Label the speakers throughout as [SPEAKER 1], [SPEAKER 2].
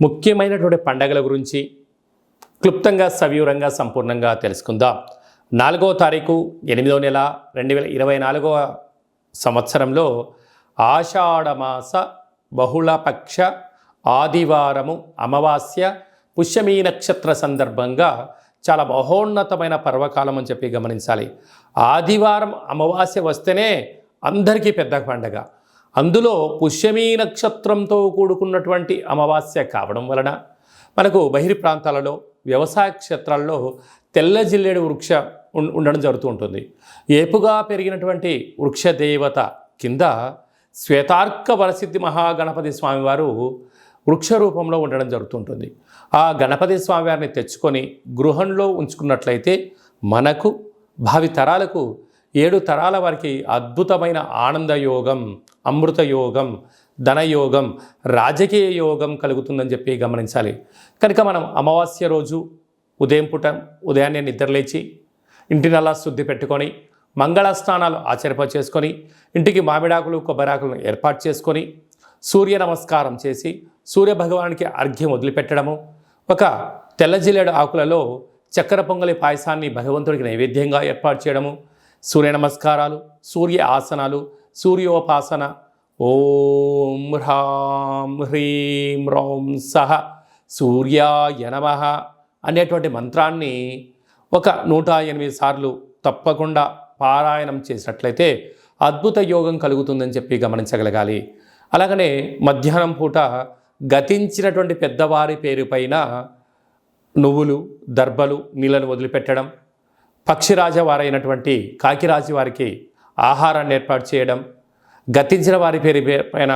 [SPEAKER 1] ముఖ్యమైనటువంటి పండగల గురించి క్లుప్తంగా సవివరంగా సంపూర్ణంగా తెలుసుకుందాం. 4వ తారీఖు 8వ నెల 2024వ సంవత్సరంలో ఆషాఢమాస బహుళపక్ష ఆదివారము అమావాస్య పుష్యమీ నక్షత్ర సందర్భంగా చాలా మహోన్నతమైన పర్వకాలం అని చెప్పి గమనించాలి. ఆదివారం అమావాస్య వస్తేనే అందరికీ పెద్ద పండగ. అందులో పుష్యమీ నక్షత్రంతో కూడుకున్నటువంటి అమావాస్య కావడం వలన మనకు బహిర్ ప్రాంతాలలో వ్యవసాయ క్షేత్రాల్లో తెల్ల జిల్లేడు వృక్ష ఉండడం జరుగుతూ ఉంటుంది. ఏపుగా పెరిగినటువంటి వృక్ష దేవత కింద శ్వేతార్క వరసిద్ధి మహాగణపతి స్వామివారు వృక్ష రూపంలో ఉండడం జరుగుతుంటుంది. ఆ గణపతి స్వామివారిని తెచ్చుకొని గృహంలో ఉంచుకున్నట్లయితే మనకు భావి తరాలకు 7 తరాల వారికి అద్భుతమైన ఆనందయోగం, అమృత యోగం, ధనయోగం, రాజకీయ యోగం కలుగుతుందని చెప్పి గమనించాలి. కనుక మనం అమావాస్య రోజు ఉదయాన్నే నిద్రలేచి ఇంటినల్లా శుద్ధి పెట్టుకొని మంగళ స్నానాలు చేసుకొని ఇంటికి మామిడాకులు కొబ్బరాకులను ఏర్పాటు చేసుకొని సూర్య నమస్కారం చేసి సూర్య భగవానికి అర్ఘ్యం వదిలిపెట్టడము, ఒక తెల్ల జిల్లేడు ఆకులలో చక్కెర పొంగలి పాయసాన్ని భగవంతుడికి నైవేద్యంగా ఏర్పాటు చేయడము, సూర్య నమస్కారాలు, సూర్య ఆసనాలు, సూర్యోపాసన, ఓం హ్రాం హ్రీం రౌం సహ సూర్యాయ నమః అనేటువంటి మంత్రాన్ని ఒక 108 సార్లు తప్పకుండా పారాయణం చేసినట్లయితే అద్భుత యోగం కలుగుతుందని చెప్పి గమనించగలగాలి. అలాగనే మధ్యాహ్నం పూట గతించినటువంటి పెద్దవారి పేరు పైన నువ్వులు, దర్భలు, నీళ్ళను వదిలిపెట్టడం, పక్షిరాజ వారైనటువంటి కాకిరాజు వారికి ఆహారాన్ని ఏర్పాటు చేయడం, గతించిన వారి పేరు పైన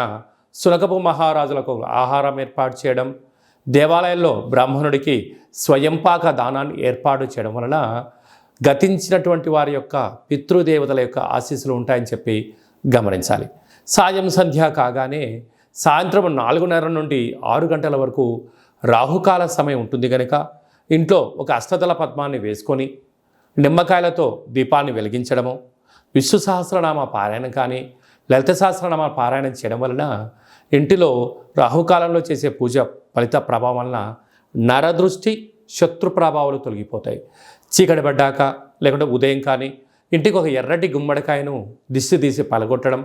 [SPEAKER 1] సునకపు మహారాజులకు ఆహారం ఏర్పాటు చేయడం, దేవాలయంలో బ్రాహ్మణుడికి స్వయంపాక దానాన్ని ఏర్పాటు చేయడం వలన గతించినటువంటి వారి యొక్క పితృదేవతల యొక్క ఆశీస్సులు ఉంటాయని చెప్పి గమనించాలి. సాయం సంధ్య కాగానే సాయంత్రం 4:30 నుండి 6 గంటల వరకు రాహుకాల సమయం ఉంటుంది కనుక ఇంట్లో ఒక అష్టదళ పద్మాన్ని వేసుకొని నిమ్మకాయలతో దీపాన్ని వెలిగించడము, విష్ణు సహస్రనామ పారాయణం కానీ లలిత సహస్రనామ పారాయణం చేయడం వలన ఇంటిలో రాహుకాలంలో చేసే పూజ ఫలిత ప్రభావం వలన నరదృష్టి, శత్రు ప్రభావాలు తొలగిపోతాయి. చీకటి పడ్డాక లేకుంటే ఉదయం కానీ ఇంటికి ఒక ఎర్రటి గుమ్మడికాయను దిష్టి తీసి పలగొట్టడం,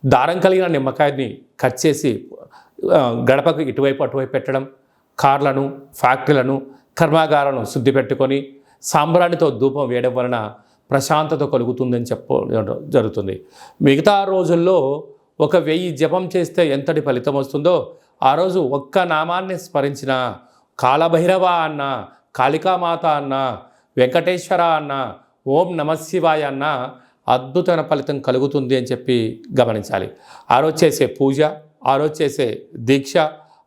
[SPEAKER 1] దారం కలిగిన నిమ్మకాయని కట్ చేసి గడపకు ఇటువైపు అటువైపు పెట్టడం, కార్లను, ఫ్యాక్టరీలను, కర్మాగారాలను శుద్ధి పెట్టుకొని సాంబ్రాణితో ధూపం వేయడం వలన ప్రశాంతత కలుగుతుందని జరుగుతుంది. మిగతా రోజుల్లో 1000 జపం చేస్తే ఎంతటి ఫలితం వస్తుందో ఆ రోజు ఒక్క నామాన్ని స్మరించిన కాలభైరవ అన్న, కాళికామాత అన్న, వెంకటేశ్వర అన్న, ఓం నమశివాయ అన్న అద్భుతమైన ఫలితం కలుగుతుంది అని చెప్పి గమనించాలి. ఆ రోజు చేసే పూజ, ఆ రోజు చేసే దీక్ష,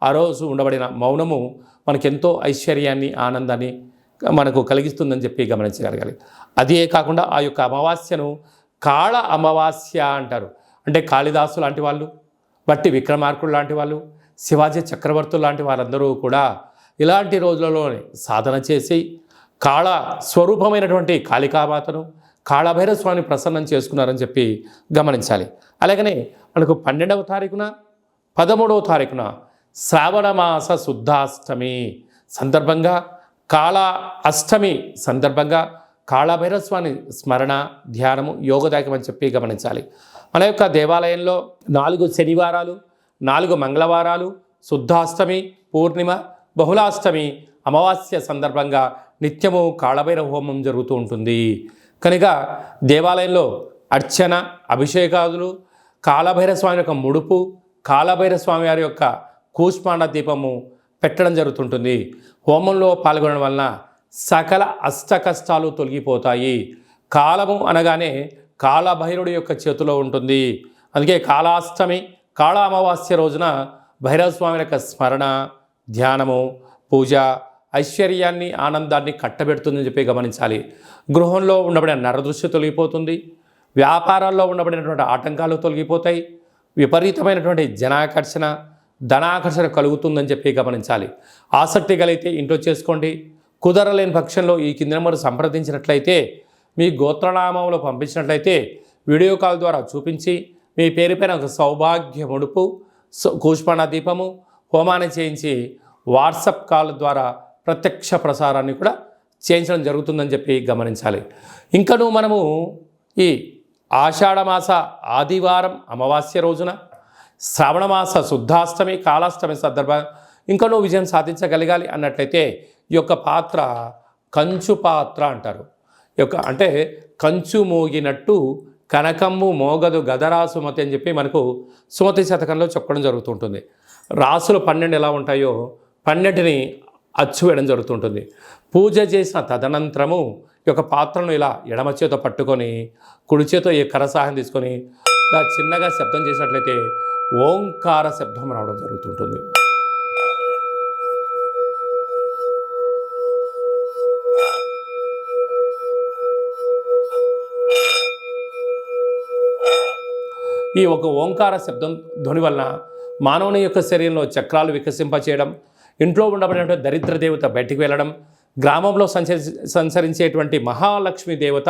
[SPEAKER 1] ఆ రోజు ఉండబడిన మౌనము మనకెంతో ఐశ్వర్యాన్ని, ఆనందాన్ని మనకు కలిగిస్తుందని చెప్పి గమనించగలగాలి. అదే కాకుండా ఆ యొక్క అమావాస్యను కాళ అమావాస్య అంటారు. అంటే కాళిదాసు లాంటి వాళ్ళు, బట్టి విక్రమార్కుడు లాంటి వాళ్ళు, శివాజీ చక్రవర్తులు లాంటి వారందరూ కూడా ఇలాంటి రోజులలోనే సాధన చేసి కాళ స్వరూపమైనటువంటి కాళికామాతను, కాళభైరవ స్వామిని ప్రసన్నం చేసుకున్నారని చెప్పి గమనించాలి. అలాగనే మనకు 12వ తారీఖున 13వ తారీఖున శ్రావణమాస శుద్ధాష్టమి సందర్భంగా, కాళ అష్టమి సందర్భంగా కాళభైరవ స్వామి స్మరణ, ధ్యానము యోగదాయకం అని చెప్పి గమనించాలి. మన యొక్క దేవాలయంలో 4 శనివారాలు, 4 మంగళవారాలు, శుద్ధాష్టమి, పూర్ణిమ, బహుళాష్టమి, అమావాస్య సందర్భంగా నిత్యము కాళభైరవ హోమం జరుగుతూ ఉంటుంది. కనుక దేవాలయంలో అర్చన, అభిషేకాదులు, కాళభైరవ స్వామి యొక్క ముడుపు, కాళభైరవ స్వామి వారి యొక్క కూష్మాండ దీపము పెట్టడం జరుగుతుంటుంది. హోమంలో పాల్గొనడం వలన సకల అష్ట కష్టాలు తొలగిపోతాయి. కాలము అనగానే కాళభైరుడి యొక్క చేతిలో ఉంటుంది. అందుకే కాళాష్టమి, కాళ అమావాస్య రోజున భైరవ స్వామి యొక్క స్మరణ, ధ్యానము, పూజ ఐశ్వర్యాన్ని, ఆనందాన్ని కట్టబెడుతుందని చెప్పి గమనించాలి. గృహంలో ఉండబడిన నరదృష్టి తొలగిపోతుంది. వ్యాపారాల్లో ఉండబడినటువంటి ఆటంకాలు తొలగిపోతాయి. విపరీతమైనటువంటి జనాకర్షణ, ధనాకర్షణ కలుగుతుందని చెప్పి గమనించాలి. ఆసక్తి కలిగితే ఇంట్లో చేసుకోండి. కుదరలేని పక్షంలో ఈ కింది నెంబర్ సంప్రదించినట్లయితే, మీ గోత్రనామంలో పంపించినట్లయితే వీడియో కాల్ ద్వారా చూపించి మీ పేరుపైన ఒక సౌభాగ్య ముడుపు, కూష్మాండ దీపము, హోమాన్ని చేయించి వాట్సాప్ కాల్ ద్వారా ప్రత్యక్ష ప్రసారాన్ని కూడా చేయించడం జరుగుతుందని చెప్పి గమనించాలి. ఇంకనూ మనము ఈ ఆషాఢమాస ఆదివారం అమావాస్య రోజున, శ్రావణమాస శుద్ధాష్టమి కాలాష్టమి సందర్భంగా ఇంకనూ విజయం సాధించగలగాలి అన్నట్లయితే ఈ యొక్క పాత్ర కంచు పాత్ర అంటారు. ఈ యొక్క అంటే కంచు మోగినట్టు కనకమ్ము మోగదు గదరా సుమతి అని చెప్పి మనకు సుమతి శతకంలో చెప్పడం జరుగుతుంటుంది. రాసులు 12 ఎలా ఉంటాయో 12ని అచ్చు వేయడం జరుగుతుంటుంది. పూజ చేసిన తదనంతరము ఈ యొక్క పాత్రను ఇలా ఎడమ చేతో పట్టుకొని కుడి చేతో ఈ కరసాహం తీసుకొని ఇలా చిన్నగా శబ్దం చేసినట్లయితే ఓంకార శబ్దం రావడం జరుగుతుంటుంది. ఈ ఒక ఓంకార శబ్దం ధ్వని వలన మానవుని యొక్క శరీరంలో చక్రాలు వికసింపచేయడం, ఇంట్లో ఉండబడినటువంటి దరిద్ర దేవత బయటికి వెళ్ళడం, గ్రామంలో సంచరించేటువంటి మహాలక్ష్మి దేవత